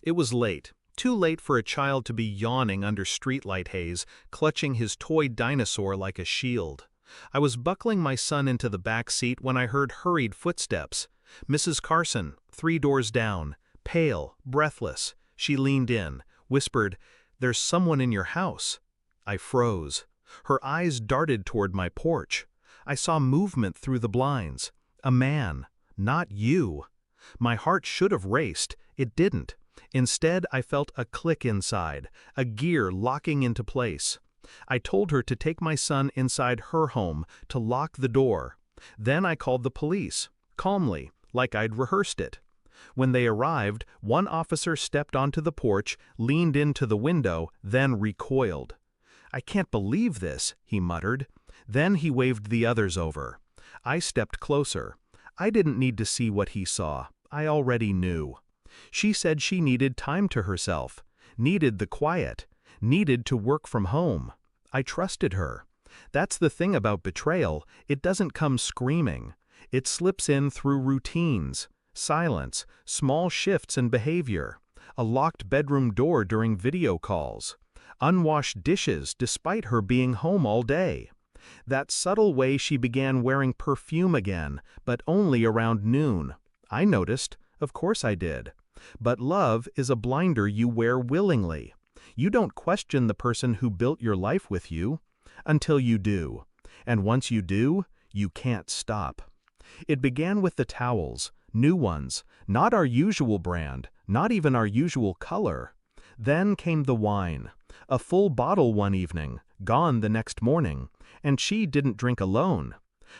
It was late, too late for a child to be yawning under streetlight haze, clutching his toy dinosaur like a shield. I was buckling my son into the back seat when I heard hurried footsteps. Mrs. Carson, 3 doors down, pale, breathless. She leaned in, whispered, "There's someone in your house." I froze. Her eyes darted toward my porch. I saw movement through the blinds. A man, not you. My heart should have raced. It didn't. Instead, I felt a click inside, a gear locking into place. I told her to take my son inside her home, to lock the door. Then I called the police, calmly, like I'd rehearsed it. When they arrived, one officer stepped onto the porch, leaned into the window, then recoiled. "I can't believe this," he muttered. Then he waved the others over. I stepped closer. I didn't need to see what he saw. I already knew. She said she needed time to herself, needed the quiet, needed to work from home. I trusted her. That's the thing about betrayal, it doesn't come screaming. It slips in through routines, silence, small shifts in behavior, a locked bedroom door during video calls, unwashed dishes despite her being home all day. That subtle way she began wearing perfume again, but only around noon. I noticed, of course I did. But love is a blinder you wear willingly. You don't question the person who built your life with you, until you do. And once you do, you can't stop. It began with the towels, new ones, not our usual brand, not even our usual color. Then came the wine, a full bottle one evening, gone the next morning, and she didn't drink alone.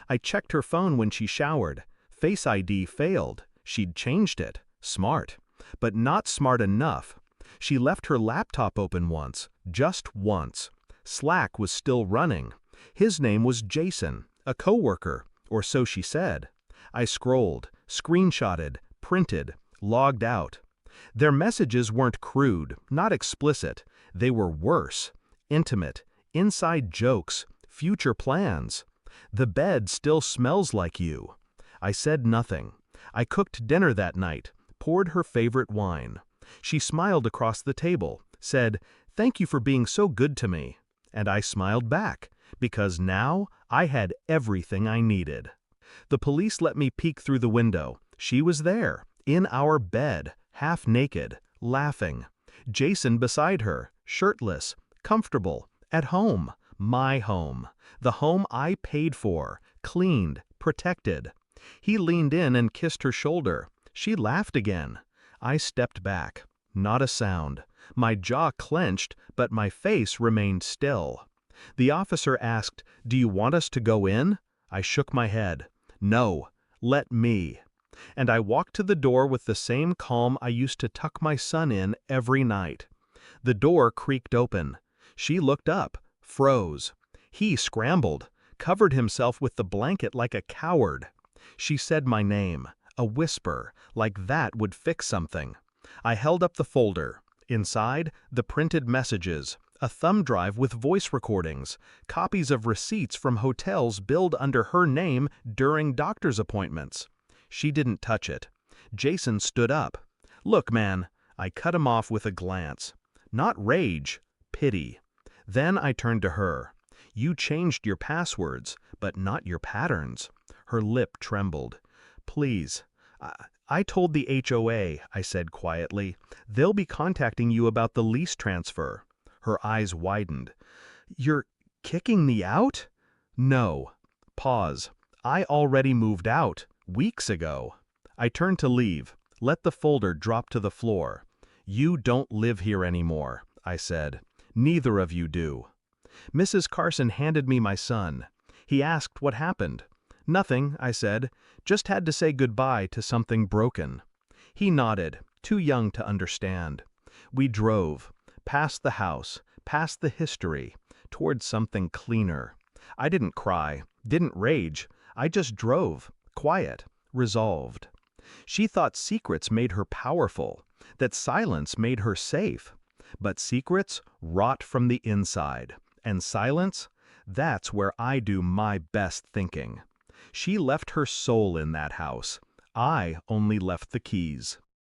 I checked her phone when she showered. Face ID failed. She'd changed it. Smart. But not smart enough. She left her laptop open once, just once. Slack was still running. His name was Jason, a coworker, or so she said. I scrolled, screenshotted, printed, logged out. Their messages weren't crude, not explicit. They were worse. Intimate, inside jokes, future plans. "The bed still smells like you." I said nothing. I cooked dinner that night, poured her favorite wine. She smiled across the table, said, "Thank you for being so good to me." And I smiled back, because now I had everything I needed. The police let me peek through the window. She was there, in our bed, half naked, laughing. Jason beside her, shirtless, comfortable, at home, my home, the home I paid for, cleaned, protected. He leaned in and kissed her shoulder. She laughed again. I stepped back. Not a sound. My jaw clenched, but my face remained still. The officer asked, "Do you want us to go in?" I shook my head. "No, let me." And I walked to the door with the same calm I used to tuck my son in every night. The door creaked open. She looked up, froze. He scrambled, covered himself with the blanket like a coward. She said my name, a whisper, like that would fix something. I held up the folder. Inside, the printed messages, a thumb drive with voice recordings, copies of receipts from hotels billed under her name during doctor's appointments. She didn't touch it. Jason stood up. "Look, man." I cut him off with a glance. Not rage, pity. Then I turned to her. "You changed your passwords, but not your patterns." Her lip trembled. "Please." I told the HOA, I said quietly. "They'll be contacting you about the lease transfer." Her eyes widened. "You're kicking me out?" "No." Pause. "I already moved out, weeks ago." I turned to leave, let the folder drop to the floor. "You don't live here anymore," I said. "Neither of you do." Mrs. Carson handed me my son. He asked what happened. "Nothing," I said. "Just had to say goodbye to something broken." He nodded, too young to understand. We drove, past the house, past the history, towards something cleaner. I didn't cry, didn't rage. I just drove, quiet, resolved. She thought secrets made her powerful, that silence made her safe. But secrets rot from the inside, and silence, that's where I do my best thinking. She left her soul in that house. I only left the keys.